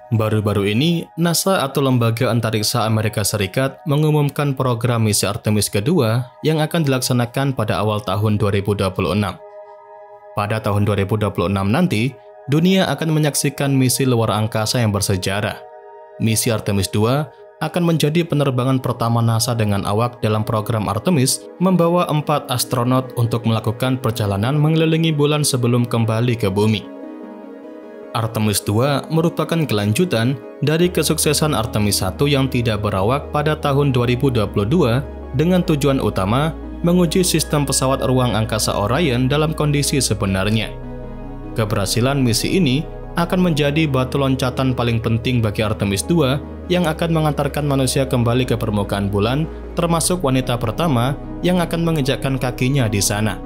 Baru-baru ini, NASA atau Lembaga Antariksa Amerika Serikat mengumumkan program misi Artemis kedua yang akan dilaksanakan pada awal tahun 2026. Pada tahun 2026 nanti, dunia akan menyaksikan misi luar angkasa yang bersejarah. Misi Artemis II akan menjadi penerbangan pertama NASA dengan awak dalam program Artemis, membawa 4 astronot untuk melakukan perjalanan mengelilingi bulan sebelum kembali ke bumi. Artemis II merupakan kelanjutan dari kesuksesan Artemis I yang tidak berawak pada tahun 2022 dengan tujuan utama menguji sistem pesawat ruang angkasa Orion dalam kondisi sebenarnya. Keberhasilan misi ini akan menjadi batu loncatan paling penting bagi Artemis II yang akan mengantarkan manusia kembali ke permukaan bulan, termasuk wanita pertama yang akan menginjakkan kakinya di sana.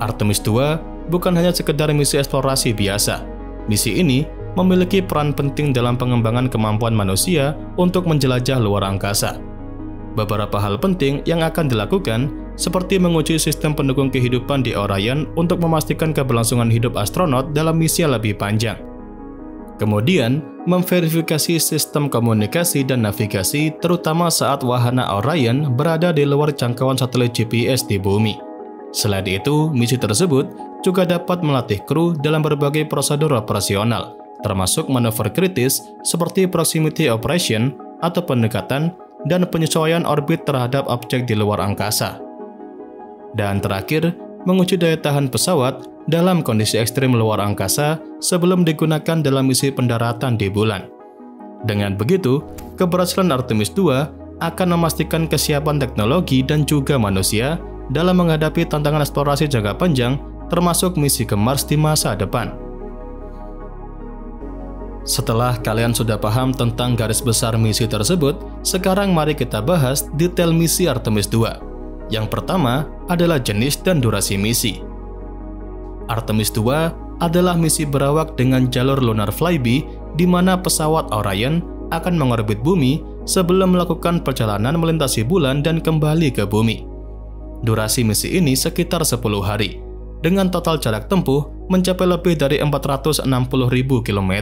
Artemis II bukan hanya sekedar misi eksplorasi biasa. Misi ini memiliki peran penting dalam pengembangan kemampuan manusia untuk menjelajah luar angkasa. Beberapa hal penting yang akan dilakukan, seperti menguji sistem pendukung kehidupan di Orion untuk memastikan keberlangsungan hidup astronot dalam misi yang lebih panjang. Kemudian, memverifikasi sistem komunikasi dan navigasi, terutama saat wahana Orion berada di luar jangkauan satelit GPS di bumi. Selain itu, misi tersebut juga dapat melatih kru dalam berbagai prosedur operasional, termasuk manuver kritis seperti proximity operation atau pendekatan dan penyesuaian orbit terhadap objek di luar angkasa. Dan terakhir, menguji daya tahan pesawat dalam kondisi ekstrim luar angkasa sebelum digunakan dalam misi pendaratan di bulan. Dengan begitu, keberhasilan Artemis II akan memastikan kesiapan teknologi dan juga manusia dalam menghadapi tantangan eksplorasi jangka panjang, termasuk misi ke Mars di masa depan. Setelah kalian sudah paham tentang garis besar misi tersebut, sekarang mari kita bahas detail misi Artemis II. Yang pertama adalah jenis dan durasi misi. Artemis II adalah misi berawak dengan jalur lunar flyby, di mana pesawat Orion akan mengorbit bumi sebelum melakukan perjalanan melintasi bulan dan kembali ke bumi. Durasi misi ini sekitar 10 hari, dengan total jarak tempuh mencapai lebih dari 460.000 km.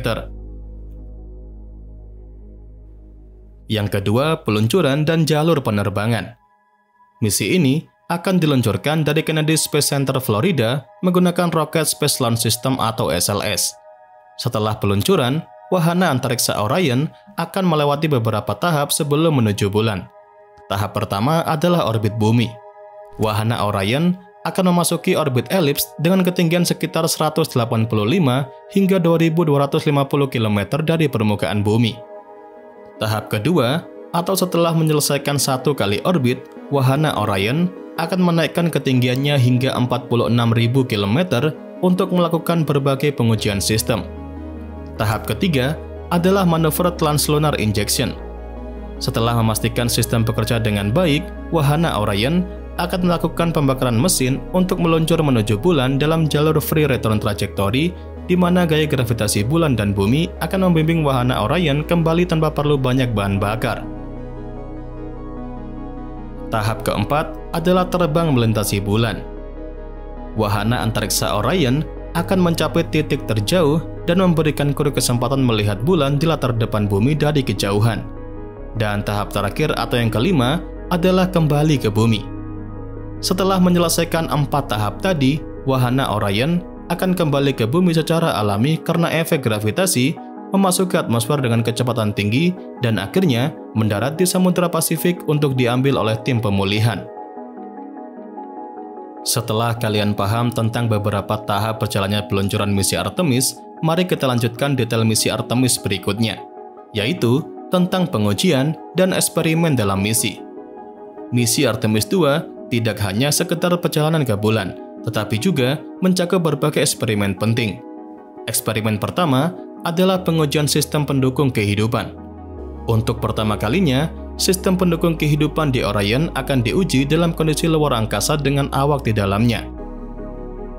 Yang kedua, peluncuran dan jalur penerbangan. Misi ini akan diluncurkan dari Kennedy Space Center, Florida, menggunakan Rocket Space Launch System atau SLS. Setelah peluncuran, wahana antariksa Orion akan melewati beberapa tahap sebelum menuju bulan. Tahap pertama adalah orbit bumi. Wahana Orion akan memasuki orbit elips dengan ketinggian sekitar 185 hingga 2.250 km dari permukaan bumi. Tahap kedua, atau setelah menyelesaikan 1 kali orbit, wahana Orion akan menaikkan ketinggiannya hingga 46.000 km untuk melakukan berbagai pengujian sistem. Tahap ketiga adalah manuver Translunar Injection. Setelah memastikan sistem bekerja dengan baik, wahana Orion akan melakukan pembakaran mesin untuk meluncur menuju bulan dalam jalur free return trajectory, di mana gaya gravitasi bulan dan bumi akan membimbing wahana Orion kembali tanpa perlu banyak bahan bakar. Tahap keempat adalah terbang melintasi bulan. Wahana antariksa Orion akan mencapai titik terjauh dan memberikan kru kesempatan melihat bulan di latar depan bumi dari kejauhan. Dan tahap terakhir atau yang kelima adalah kembali ke bumi. Setelah menyelesaikan 4 tahap tadi, wahana Orion akan kembali ke bumi secara alami karena efek gravitasi, memasuki atmosfer dengan kecepatan tinggi, dan akhirnya mendarat di Samudra Pasifik untuk diambil oleh tim pemulihan. Setelah kalian paham tentang beberapa tahap perjalanannya peluncuran misi Artemis, mari kita lanjutkan detail misi Artemis berikutnya, yaitu tentang pengujian dan eksperimen dalam misi. Misi Artemis II tidak hanya sekedar perjalanan ke bulan, tetapi juga mencakup berbagai eksperimen penting. Eksperimen pertama adalah pengujian sistem pendukung kehidupan. Untuk pertama kalinya, sistem pendukung kehidupan di Orion akan diuji dalam kondisi luar angkasa dengan awak di dalamnya.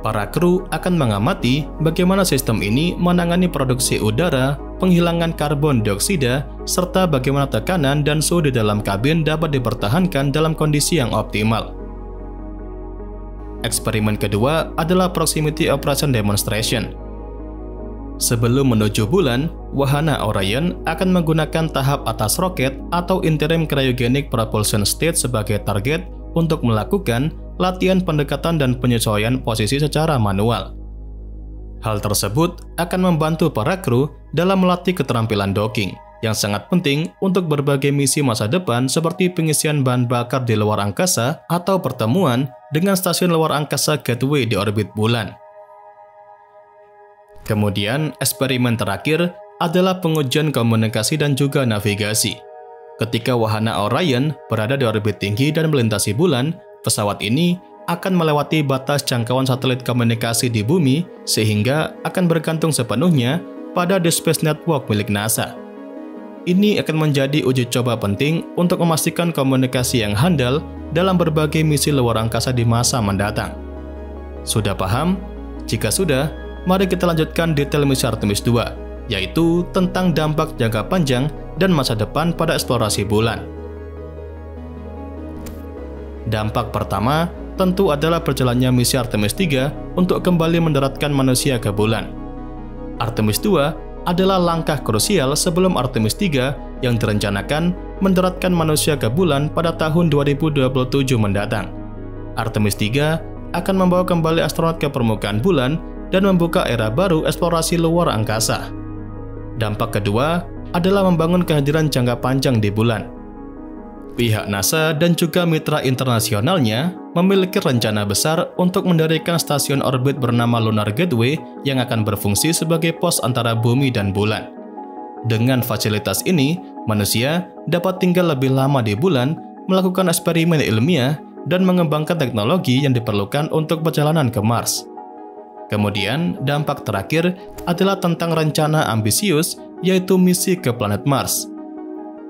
Para kru akan mengamati bagaimana sistem ini menangani produksi udara, penghilangan karbon dioksida, serta bagaimana tekanan dan suhu di dalam kabin dapat dipertahankan dalam kondisi yang optimal. Eksperimen kedua adalah Proximity Operation Demonstration. Sebelum menuju bulan, wahana Orion akan menggunakan tahap atas roket atau Interim Cryogenic Propulsion State sebagai target untuk melakukan latihan pendekatan dan penyesuaian posisi secara manual. Hal tersebut akan membantu para kru dalam melatih keterampilan docking, yang sangat penting untuk berbagai misi masa depan seperti pengisian bahan bakar di luar angkasa atau pertemuan dengan stasiun luar angkasa Gateway di orbit bulan. Kemudian, eksperimen terakhir adalah pengujian komunikasi dan juga navigasi. Ketika wahana Orion berada di orbit tinggi dan melintasi bulan, pesawat ini akan melewati batas jangkauan satelit komunikasi di bumi sehingga akan bergantung sepenuhnya pada Deep Space Network milik NASA. Ini akan menjadi uji coba penting untuk memastikan komunikasi yang handal dalam berbagai misi luar angkasa di masa mendatang. Sudah paham? Jika sudah, mari kita lanjutkan detail misi Artemis II, yaitu tentang dampak jangka panjang dan masa depan pada eksplorasi bulan. Dampak pertama tentu adalah berjalannya misi Artemis III untuk kembali mendaratkan manusia ke bulan. Artemis II adalah langkah krusial sebelum Artemis III yang direncanakan mendaratkan manusia ke bulan pada tahun 2027 mendatang. Artemis III akan membawa kembali astronot ke permukaan bulan dan membuka era baru eksplorasi luar angkasa. Dampak kedua adalah membangun kehadiran jangka panjang di bulan. Pihak NASA dan juga mitra internasionalnya memiliki rencana besar untuk mendirikan stasiun orbit bernama Lunar Gateway yang akan berfungsi sebagai pos antara bumi dan bulan. Dengan fasilitas ini, manusia dapat tinggal lebih lama di bulan, melakukan eksperimen ilmiah, dan mengembangkan teknologi yang diperlukan untuk perjalanan ke Mars. Kemudian, dampak terakhir adalah tentang rencana ambisius, yaitu misi ke planet Mars.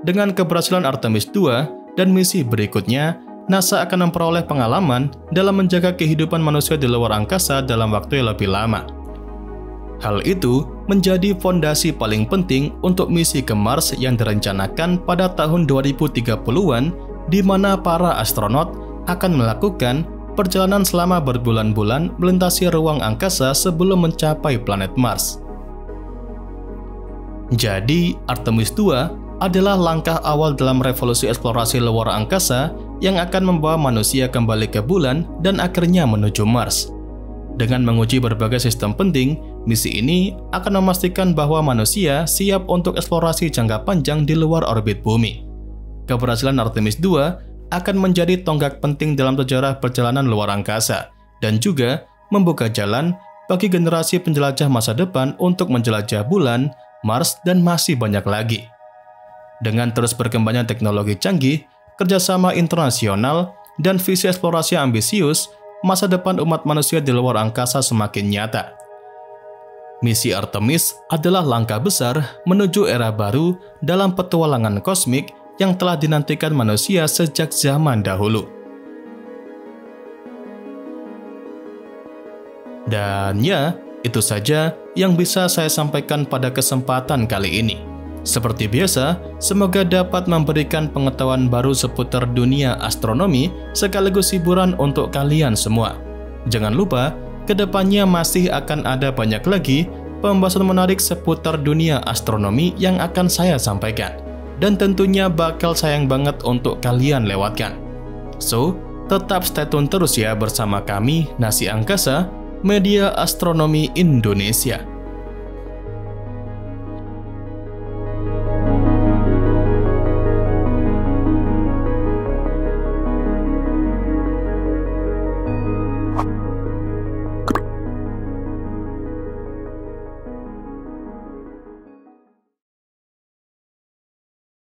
Dengan keberhasilan Artemis II dan misi berikutnya, NASA akan memperoleh pengalaman dalam menjaga kehidupan manusia di luar angkasa dalam waktu yang lebih lama. Hal itu menjadi fondasi paling penting untuk misi ke Mars yang direncanakan pada tahun 2030-an, di mana para astronot akan melakukan perjalanan selama berbulan-bulan melintasi ruang angkasa sebelum mencapai planet Mars. Jadi, Artemis II adalah langkah awal dalam revolusi eksplorasi luar angkasa yang akan membawa manusia kembali ke bulan dan akhirnya menuju Mars. Dengan menguji berbagai sistem penting, misi ini akan memastikan bahwa manusia siap untuk eksplorasi jangka panjang di luar orbit bumi. Keberhasilan Artemis II akan menjadi tonggak penting dalam sejarah perjalanan luar angkasa dan juga membuka jalan bagi generasi penjelajah masa depan untuk menjelajah bulan, Mars, dan masih banyak lagi. Dengan terus berkembangnya teknologi canggih, kerjasama internasional, dan visi eksplorasi ambisius, masa depan umat manusia di luar angkasa semakin nyata. Misi Artemis adalah langkah besar menuju era baru dalam petualangan kosmik yang telah dinantikan manusia sejak zaman dahulu. Dan ya, itu saja yang bisa saya sampaikan pada kesempatan kali ini. Seperti biasa, semoga dapat memberikan pengetahuan baru seputar dunia astronomi sekaligus hiburan untuk kalian semua. Jangan lupa, kedepannya masih akan ada banyak lagi pembahasan menarik seputar dunia astronomi yang akan saya sampaikan. Dan tentunya bakal sayang banget untuk kalian lewatkan. So, tetap stay tune terus ya bersama kami, Nasi Angkasa, Media Astronomi Indonesia.